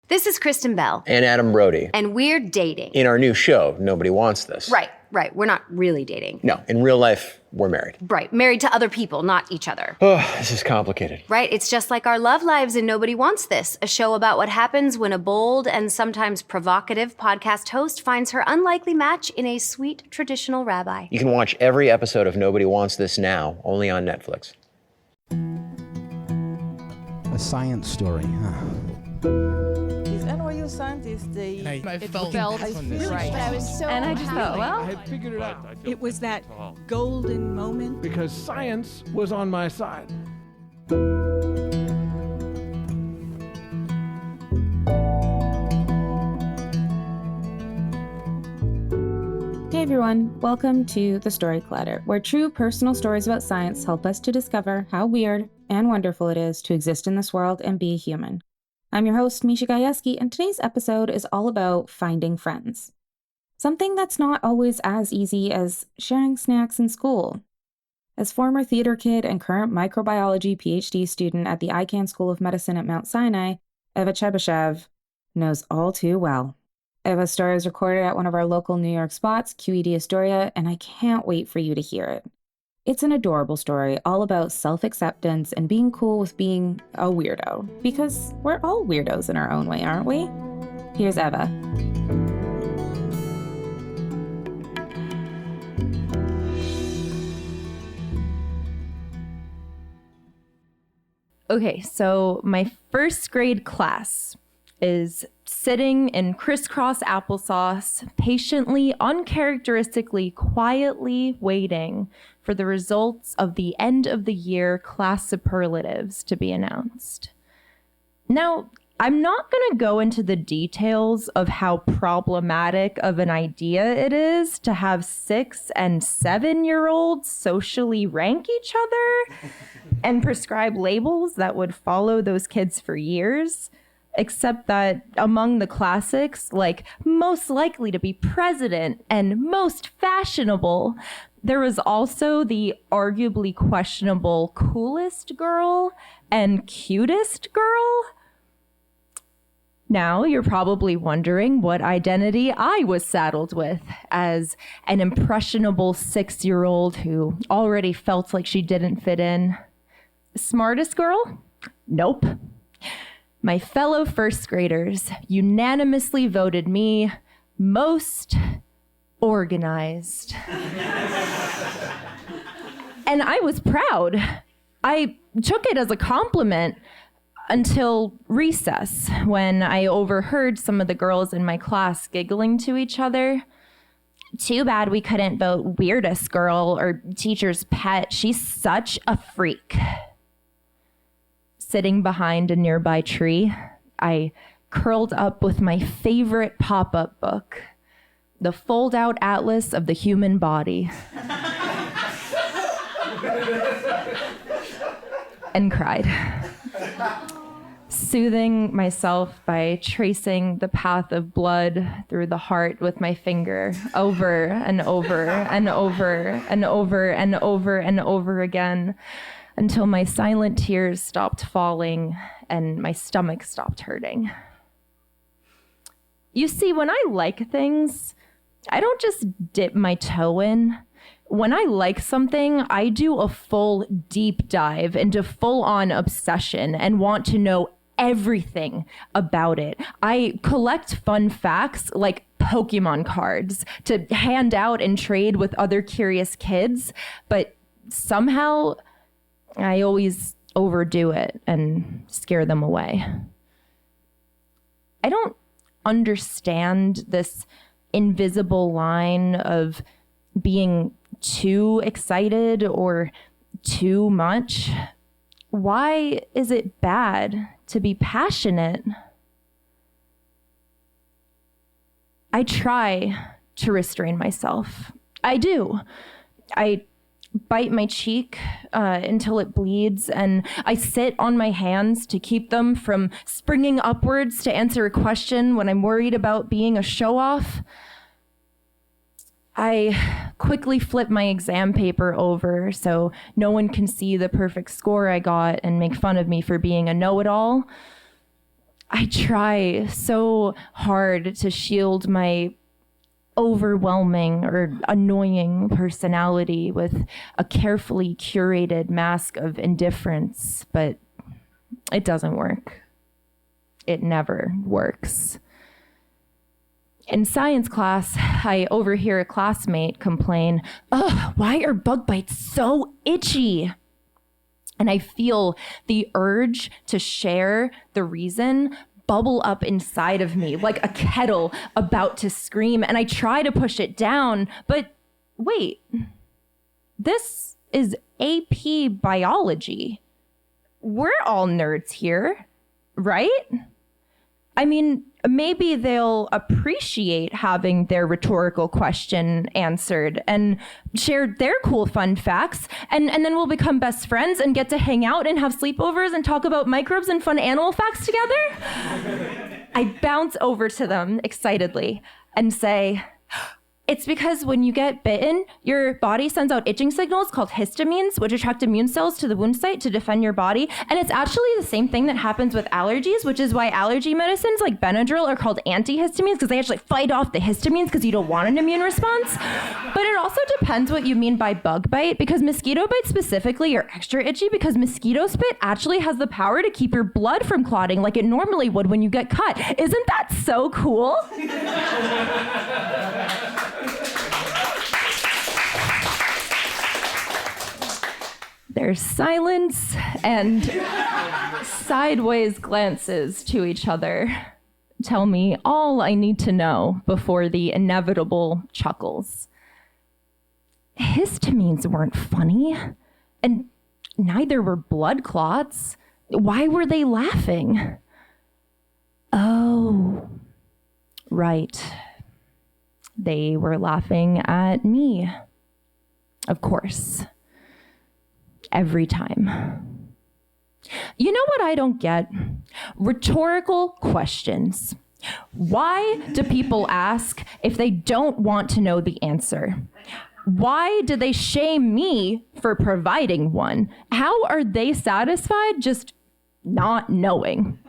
This is Kristen Bell. And Adam Brody. And we're dating. In our new show, Nobody Wants This. Right. We're not really dating. No, in real life, we're married. Right. Married to other people, not each other. Oh, this is complicated. Right. It's just like our love lives in Nobody Wants This, a show about what happens when a bold and sometimes provocative podcast host finds her unlikely match in a sweet traditional rabbi. You can watch every episode of Nobody Wants This now, only on Netflix. A science story, huh? These NYU scientists, I felt right. I was so And I just thought, well, I had figured it out. it was that golden moment. Because science was on my side. Hey everyone, welcome to The Story Collider, where true personal stories about science help us to discover how weird and wonderful it is to exist in this world and be human. I'm your host, Misha Gajewski, and today's episode is all about finding friends. Something that's not always as easy as sharing snacks in school. As former theater kid and current microbiology PhD student at the Icahn School of Medicine at Mount Sinai, Eva Chebishev knows all too well. Eva's story is recorded at one of our local New York spots, QED Astoria, and I can't wait for you to hear it. It's an adorable story all about self-acceptance and being cool with being a weirdo, because we're all weirdos in our own way, aren't we? Here's Eva. Okay, so my first grade class is sitting in crisscross applesauce, patiently, uncharacteristically, quietly waiting for the results of the end of the year class superlatives to be announced. Now, I'm not going to go into the details of how problematic of an idea it is to have 6- and 7-year-olds socially rank each other and prescribe labels that would follow those kids for years. Except that among the classics, like most likely to be president and most fashionable, there was also the arguably questionable coolest girl and cutest girl. Now you're probably wondering what identity I was saddled with as an impressionable 6-year-old who already felt like she didn't fit in. Smartest girl? Nope. My fellow first graders unanimously voted me most organized. And I was proud. I took it as a compliment until recess, when I overheard some of the girls in my class giggling to each other. Too bad we couldn't vote weirdest girl or teacher's pet. She's such a freak. Sitting behind a nearby tree, I curled up with my favorite pop-up book, the fold-out atlas of the human body, and cried, soothing myself by tracing the path of blood through the heart with my finger over and over and over and over and over and over again, until my silent tears stopped falling and my stomach stopped hurting. You see, when I like things, I don't just dip my toe in. When I like something, I do a full deep dive into full-on obsession and want to know everything about it. I collect fun facts like Pokemon cards to hand out and trade with other curious kids, but somehow I always overdo it and scare them away. I don't understand this invisible line of being too excited or too much. Why is it bad to be passionate? I try to restrain myself. I do. I bite my cheek until it bleeds, and I sit on my hands to keep them from springing upwards to answer a question when I'm worried about being a show-off. I quickly flip my exam paper over so no one can see the perfect score I got and make fun of me for being a know-it-all. I try so hard to shield my overwhelming or annoying personality with a carefully curated mask of indifference, but it doesn't work. It never works. In science class, I overhear a classmate complain, "Ugh, why are bug bites so itchy?" And I feel the urge to share the reason bubble up inside of me like a kettle about to scream. And I try to push it down, but wait, this is AP biology. We're all nerds here, right? I mean, maybe they'll appreciate having their rhetorical question answered and share their cool fun facts, and then we'll become best friends and get to hang out and have sleepovers and talk about microbes and fun animal facts together. I bounce over to them excitedly and say, "It's because when you get bitten, your body sends out itching signals called histamines, which attract immune cells to the wound site to defend your body. And it's actually the same thing that happens with allergies, which is why allergy medicines like Benadryl are called antihistamines, because they actually fight off the histamines because you don't want an immune response. But it also depends what you mean by bug bite, because mosquito bites specifically are extra itchy because mosquito spit actually has the power to keep your blood from clotting like it normally would when you get cut. Isn't that so cool?" There's silence and sideways glances to each other tell me all I need to know before the inevitable chuckles. Histamines weren't funny, and neither were blood clots. Why were they laughing? Oh, right. They were laughing at me. Of course. Every time. You know what I don't get? Rhetorical questions. Why do people ask if they don't want to know the answer? Why do they shame me for providing one? How are they satisfied just not knowing?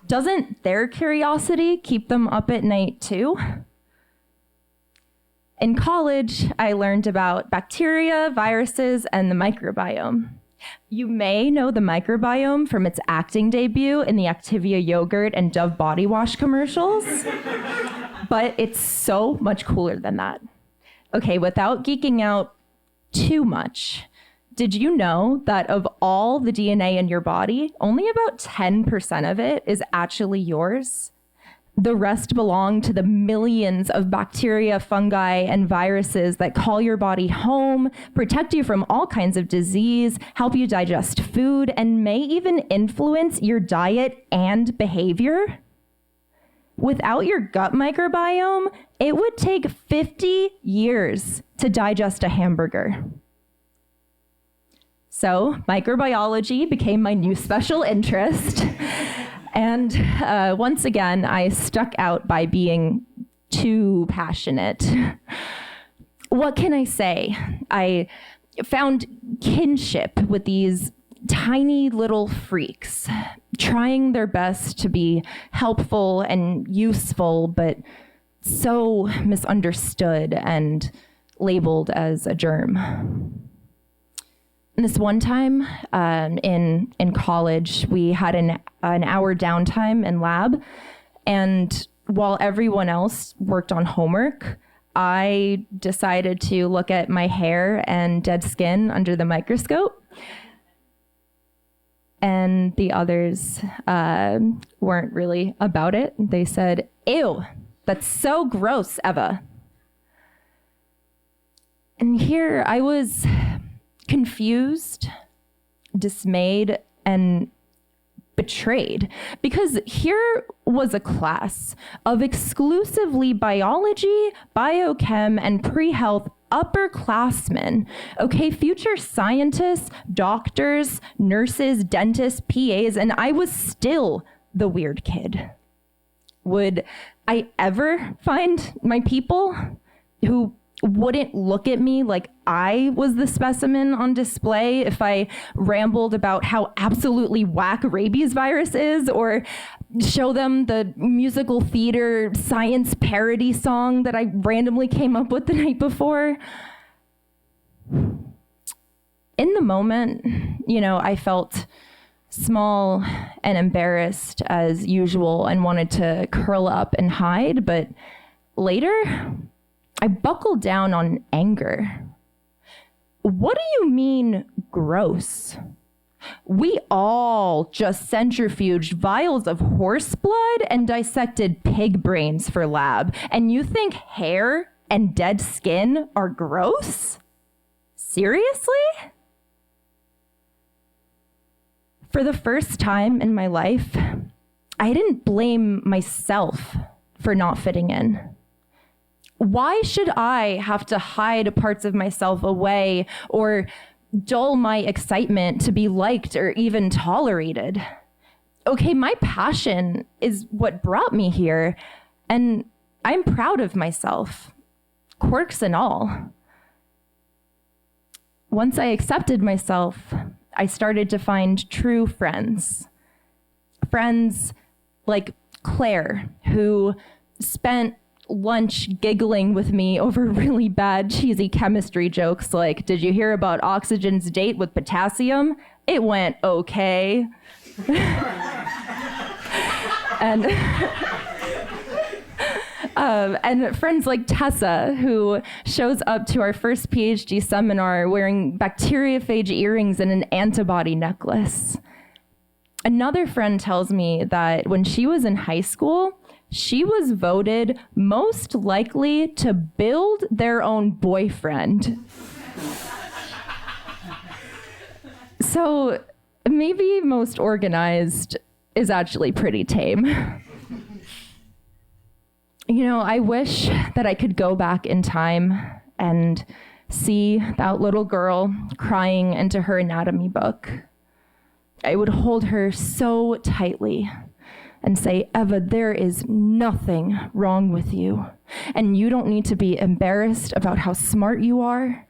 Doesn't their curiosity keep them up at night too? In college, I learned about bacteria, viruses, and the microbiome. You may know the microbiome from its acting debut in the Activia yogurt and Dove body wash commercials, but it's so much cooler than that. Okay, without geeking out too much, did you know that of all the DNA in your body, only about 10% of it is actually yours? The rest belong to the millions of bacteria, fungi, and viruses that call your body home, protect you from all kinds of disease, help you digest food, and may even influence your diet and behavior. Without your gut microbiome, it would take 50 years to digest a hamburger. So microbiology became my new special interest. And once again, I stuck out by being too passionate. What can I say? I found kinship with these tiny little freaks, trying their best to be helpful and useful, but so misunderstood and labeled as a germ. And this one time in college, we had an hour downtime in lab, and while everyone else worked on homework, I decided to look at my hair and dead skin under the microscope. And the others weren't really about it. They said, "Ew, that's so gross, Eva." And here I was, confused, dismayed, and betrayed, because here was a class of exclusively biology, biochem, and pre-health upperclassmen, okay, future scientists, doctors, nurses, dentists, PAs, and I was still the weird kid. Would I ever find my people who wouldn't look at me like I was the specimen on display if I rambled about how absolutely whack rabies virus is, or show them the musical theater science parody song that I randomly came up with the night before. In the moment, I felt small and embarrassed as usual and wanted to curl up and hide, but later, I buckled down on anger. What do you mean, gross? We all just centrifuged vials of horse blood and dissected pig brains for lab, and you think hair and dead skin are gross? Seriously? For the first time in my life, I didn't blame myself for not fitting in. Why should I have to hide parts of myself away or dull my excitement to be liked or even tolerated? Okay, my passion is what brought me here, and I'm proud of myself, quirks and all. Once I accepted myself, I started to find true friends. Friends like Claire, who spent lunch giggling with me over really bad, cheesy chemistry jokes like, did you hear about oxygen's date with potassium? It went okay. And friends like Tessa, who shows up to our first PhD seminar wearing bacteriophage earrings and an antibody necklace. Another friend tells me that when she was in high school, she was voted most likely to build their own boyfriend. So maybe most organized is actually pretty tame. I wish that I could go back in time and see that little girl crying into her anatomy book. I would hold her so tightly and say, Eva, there is nothing wrong with you. And you don't need to be embarrassed about how smart you are.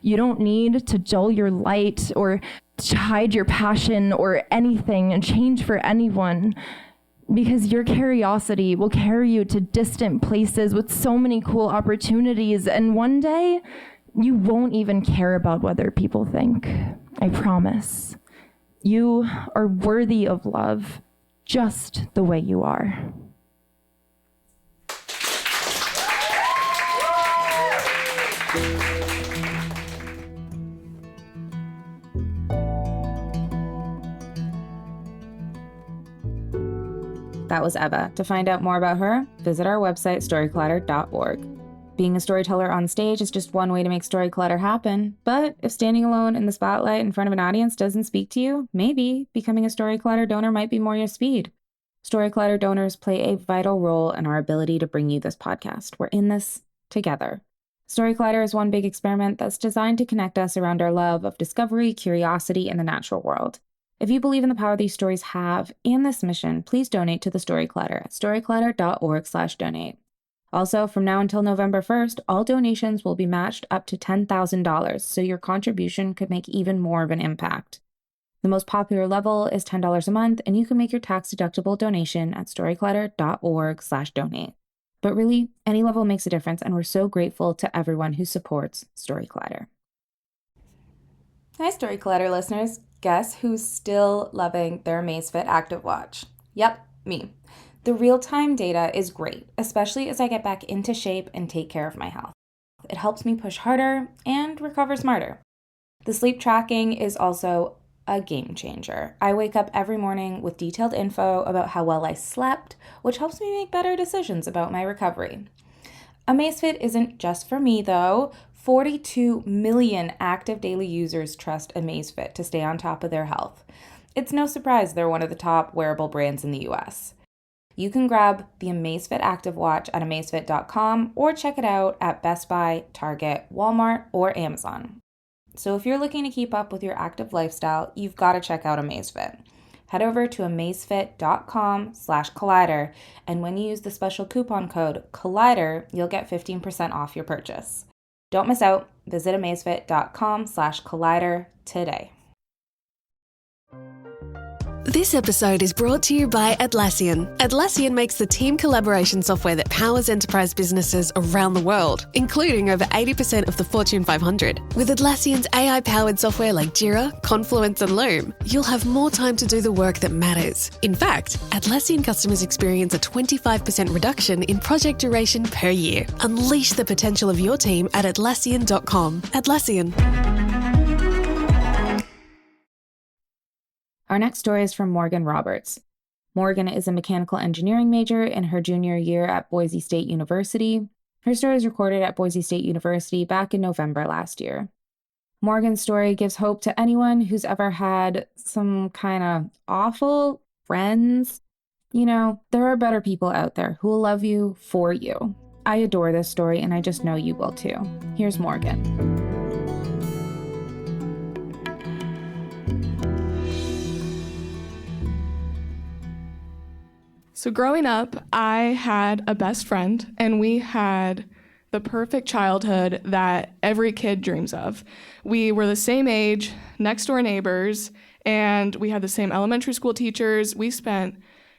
You don't need to dull your light or to hide your passion or anything and change for anyone, because your curiosity will carry you to distant places with so many cool opportunities. And one day, you won't even care about what other people think. I promise. You are worthy of love just the way you are. That was Eva. To find out more about her, visit our website, storyclatter.org. Being a storyteller on stage is just one way to make story clutter happen, but if standing alone in the spotlight in front of an audience doesn't speak to you, maybe becoming a story clutter donor might be more your speed. Story clutter donors play a vital role in our ability to bring you this podcast. We're in this together. Story Clutter is one big experiment that's designed to connect us around our love of discovery, curiosity, and the natural world. If you believe in the power these stories have and this mission, please donate to the Story Clutter at storyclatter.org/donate. Also, from now until November 1st, all donations will be matched up to $10,000, so your contribution could make even more of an impact. The most popular level is $10 a month, and you can make your tax-deductible donation at storyclatter.org/donate. But really, any level makes a difference, and we're so grateful to everyone who supports Story Clutter. Hi, Story Clutter listeners. Guess who's still loving their Amazfit Active Watch? Yep, me. The real-time data is great, especially as I get back into shape and take care of my health. It helps me push harder and recover smarter. The sleep tracking is also a game changer. I wake up every morning with detailed info about how well I slept, which helps me make better decisions about my recovery. Amazfit isn't just for me, though. 42 million active daily users trust Amazfit to stay on top of their health. It's no surprise they're one of the top wearable brands in the US. You can grab the Amazfit Active Watch at amazfit.com or check it out at Best Buy, Target, Walmart, or Amazon. So if you're looking to keep up with your active lifestyle, you've got to check out Amazfit. Head over to amazfit.com/collider, and when you use the special coupon code COLLIDER, you'll get 15% off your purchase. Don't miss out. Visit amazefit.com/collider today. This episode is brought to you by Atlassian. Atlassian makes the team collaboration software that powers enterprise businesses around the world, including over 80% of the Fortune 500. With Atlassian's AI-powered software like Jira, Confluence, and Loom, you'll have more time to do the work that matters. In fact, Atlassian customers experience a 25% reduction in project duration per year. Unleash the potential of your team at Atlassian.com. Atlassian. Our next story is from Morgan Roberts. Morgan is a mechanical engineering major in her junior year at Boise State University. Her story was recorded at Boise State University back in November last year. Morgan's story gives hope to anyone who's ever had some kind of awful friends. You know, there are better people out there who will love you for you. I adore this story, and I just know you will too. Here's Morgan. So growing up, I had a best friend, and we had the perfect childhood that every kid dreams of. We were the same age, next door neighbors, and we had the same elementary school teachers. We spent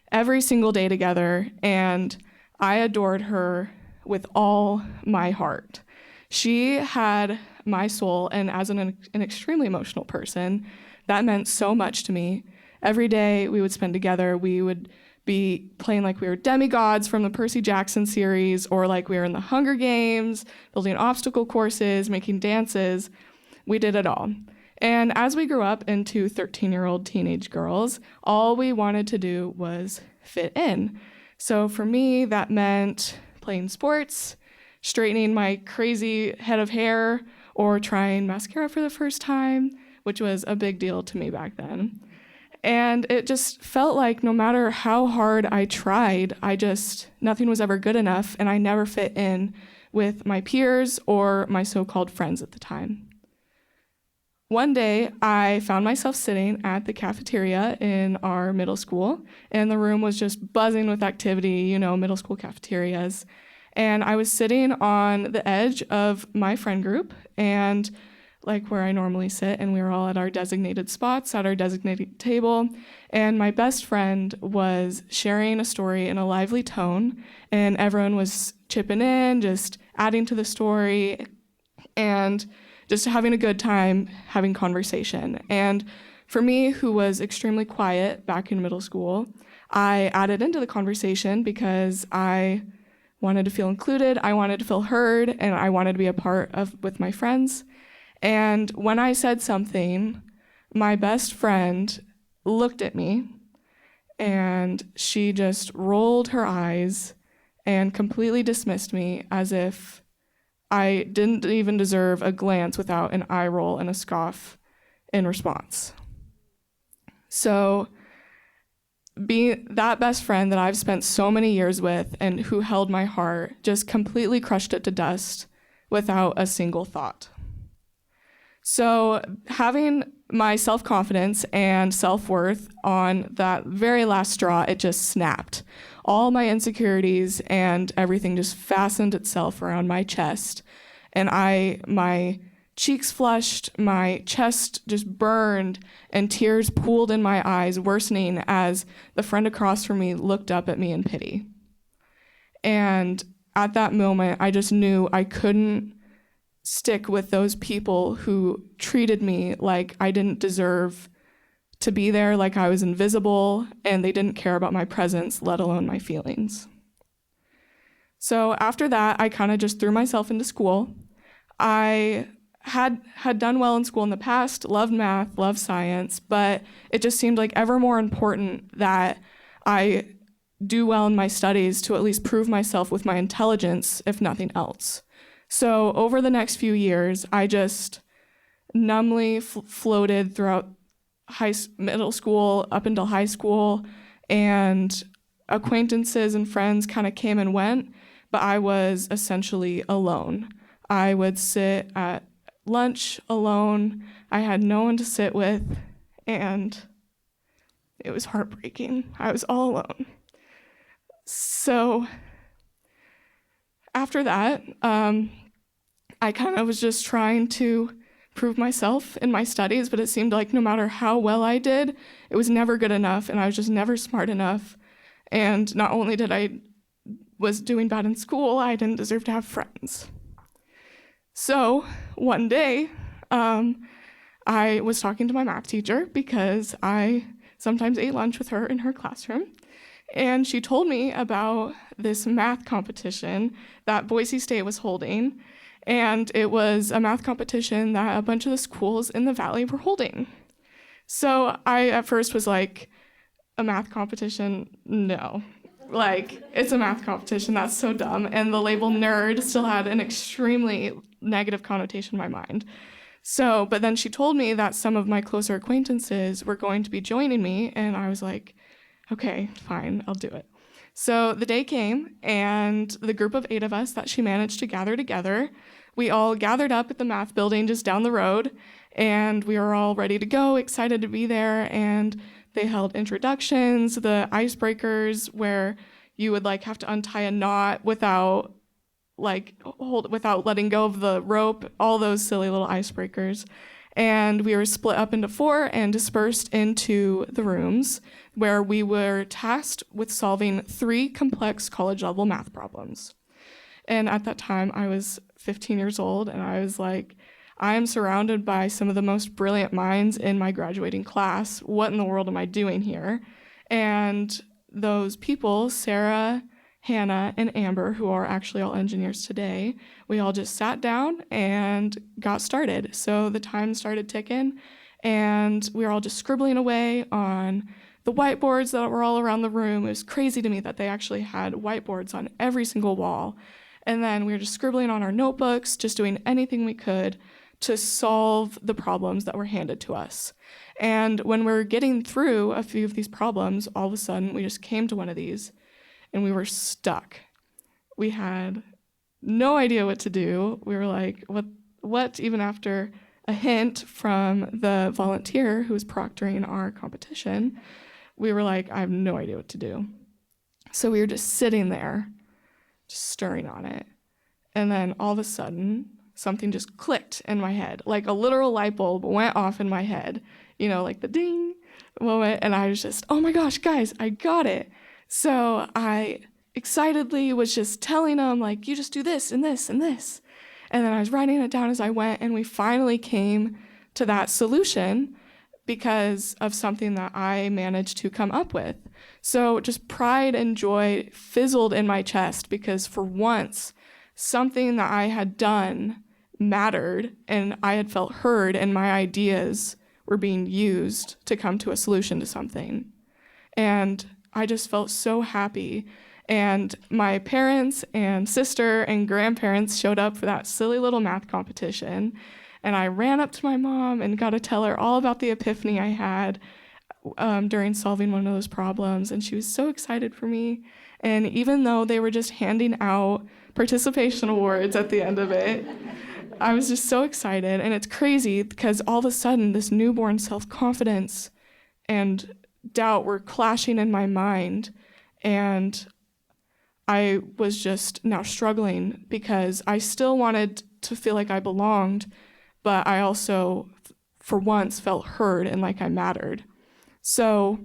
every single day together, and I adored her with all my heart. She had my soul, and as an extremely emotional person, that meant so much to me. Every day we would spend together, we would be playing like we were demigods from the Percy Jackson series, or like we were in the Hunger Games, building obstacle courses, making dances. We did it all. And as we grew up into 13-year-old teenage girls, all we wanted to do was fit in. So for me, that meant playing sports, straightening my crazy head of hair, or trying mascara for the first time, which was a big deal to me back then. And it just felt like no matter how hard I tried, nothing was ever good enough, and I never fit in with my peers or my so-called friends at the time. One day, I found myself sitting at the cafeteria in our middle school, and the room was just buzzing with activity, you know, middle school cafeterias. And I was sitting on the edge of my friend group, and like where I normally sit, and we were all at our designated spots at our designated table, and my best friend was sharing a story in a lively tone, and everyone was chipping in, just adding to the story, and just having a good time having conversation. And for me, who was extremely quiet back in middle school, I added into the conversation because I wanted to feel included, I wanted to feel heard, and I wanted to be a part of with my friends. And when I said something, my best friend looked at me, and she just rolled her eyes and completely dismissed me as if I didn't even deserve a glance without an eye roll and a scoff in response. So being that best friend that I've spent so many years with and who held my heart just completely crushed it to dust without a single thought. So having my self-confidence and self-worth on that very last straw, it just snapped. All my insecurities and everything just fastened itself around my chest. And my cheeks flushed, my chest just burned, and tears pooled in my eyes, worsening as the friend across from me looked up at me in pity. And at that moment, I just knew I couldn't stick with those people who treated me like I didn't deserve to be there, like I was invisible, and they didn't care about my presence, let alone my feelings. So after that, I kind of just threw myself into school. I had done well in school in the past, loved math, loved science, but it just seemed like ever more important that I do well in my studies to at least prove myself with my intelligence, if nothing else. So over the next few years, I just numbly floated throughout middle school up until high school, and acquaintances and friends kind of came and went, but I was essentially alone. I would sit at lunch alone. I had no one to sit with, and it was heartbreaking. I was all alone. So after that, I kind of was just trying to prove myself in my studies, but it seemed like no matter how well I did, it was never good enough, and I was just never smart enough. And not only did I was doing bad in school, I didn't deserve to have friends. So one day, I was talking to my math teacher because I sometimes ate lunch with her in her classroom. And she told me about this math competition that Boise State was holding. And it was a math competition that a bunch of the schools in the valley were holding. So I at first was like, a math competition? No. Like, it's a math competition, that's so dumb. And the label nerd still had an extremely negative connotation in my mind. So, but then she told me that some of my closer acquaintances were going to be joining me, and I was like, okay, fine, I'll do it. So the day came, and the group of 8 of us that she managed to gather together, we all gathered up at the math building just down the road, and we were all ready to go, excited to be there, and they held introductions, the icebreakers, where you would like have to untie a knot without letting go of the rope, all those silly little icebreakers. And we were split up into 4 and dispersed into the rooms where we were tasked with solving 3 complex college-level math problems. And at that time, I was 15 years old, and I was like, I am surrounded by some of the most brilliant minds in my graduating class. What in the world am I doing here? And those people, Sarah, Hannah, and Amber, who are actually all engineers today, we all just sat down and got started. So the time started ticking, and we were all just scribbling away on the whiteboards that were all around the room. It was crazy to me that they actually had whiteboards on every single wall. And then we were just scribbling on our notebooks, just doing anything we could to solve the problems that were handed to us. And when we're getting through a few of these problems, all of a sudden we just came to one of these, and we were stuck. We had no idea what to do. We were like, what? Even after a hint from the volunteer who was proctoring our competition, we were like, I have no idea what to do. So we were just sitting there, just stirring on it. And then all of a sudden, something just clicked in my head. Like a literal light bulb went off in my head, like the ding moment. And I was just, oh my gosh, guys, I got it. So I excitedly was just telling them, like, you just do this and this and this. And then I was writing it down as I went, and we finally came to that solution because of something that I managed to come up with. So just pride and joy fizzled in my chest because for once, something that I had done mattered, and I had felt heard, and my ideas were being used to come to a solution to something. And I just felt so happy. And my parents and sister and grandparents showed up for that silly little math competition. And I ran up to my mom and got to tell her all about the epiphany I had during solving one of those problems. And she was so excited for me. And even though they were just handing out participation awards at the end of it, I was just so excited. And it's crazy because all of a sudden this newborn self-confidence and doubt were clashing in my mind, and I was just now struggling because I still wanted to feel like I belonged, but I also, for once, felt heard and like I mattered. So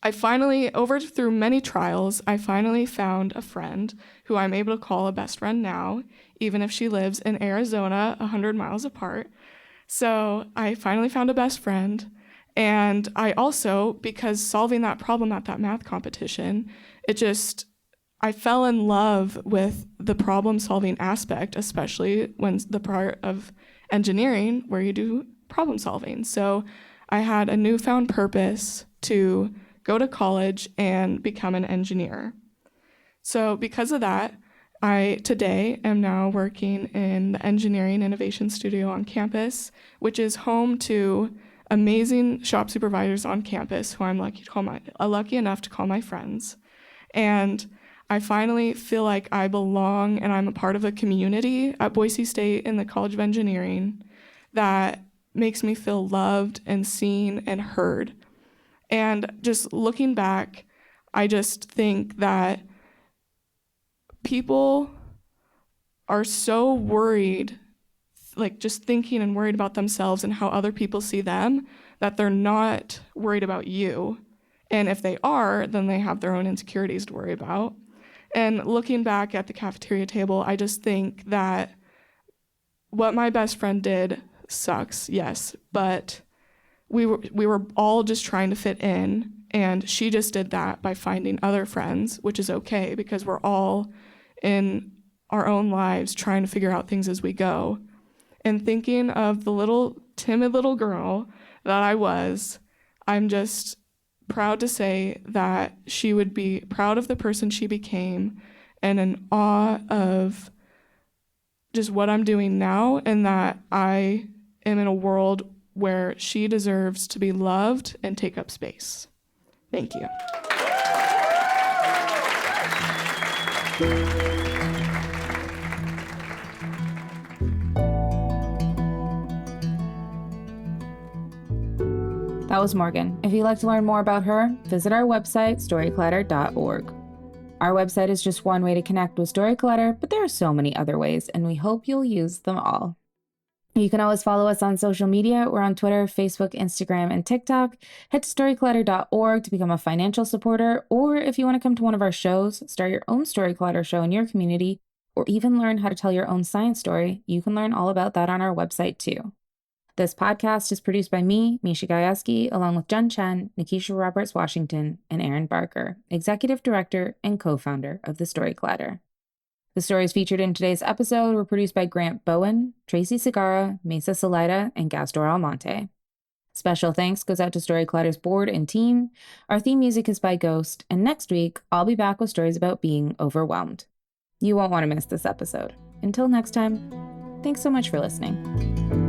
I finally, through many trials, I finally found a friend who I'm able to call a best friend now, even if she lives in Arizona, 100 miles apart. So I finally found a best friend. And I also, because solving that problem at that math competition, I fell in love with the problem-solving aspect, especially when the part of engineering where you do problem solving. So I had a newfound purpose to go to college and become an engineer. So because of that, I today am now working in the Engineering Innovation Studio on campus, which is home to amazing shop supervisors on campus who I'm lucky enough to call my friends. And I finally feel like I belong and I'm a part of a community at Boise State in the College of Engineering that makes me feel loved and seen and heard. And just looking back, I just think that people are so worried, like just thinking and worried about themselves and how other people see them, that they're not worried about you. And if they are, then they have their own insecurities to worry about. And looking back at the cafeteria table, I just think that what my best friend did sucks, yes, but we were all just trying to fit in, and she just did that by finding other friends, which is okay because we're all in our own lives trying to figure out things as we go. And thinking of the little timid little girl that I was, I'm just proud to say that she would be proud of the person she became and in awe of just what I'm doing now, and that I am in a world where she deserves to be loved and take up space. Thank you. That was Morgan. If you'd like to learn more about her, visit our website, storyclatter.org. Our website is just one way to connect with Storyclatter, but there are so many other ways, and we hope you'll use them all. You can always follow us on social media. We're on Twitter, Facebook, Instagram, and TikTok. Head to storyclatter.org to become a financial supporter, or if you want to come to one of our shows, start your own Storyclatter show in your community, or even learn how to tell your own science story, you can learn all about that on our website too. This podcast is produced by me, Misha Gajewski, along with Jen Chen, Nikisha Roberts-Washington, and Aaron Barker, Executive Director and co-founder of the Storyclatter. The stories featured in today's episode were produced by Grant Bowen, Tracy Segarra, Mesa Salida, and Gastor Almonte. Special thanks goes out to Storyclatter's board and team. Our theme music is by Ghost, and next week, I'll be back with stories about being overwhelmed. You won't want to miss this episode. Until next time, thanks so much for listening.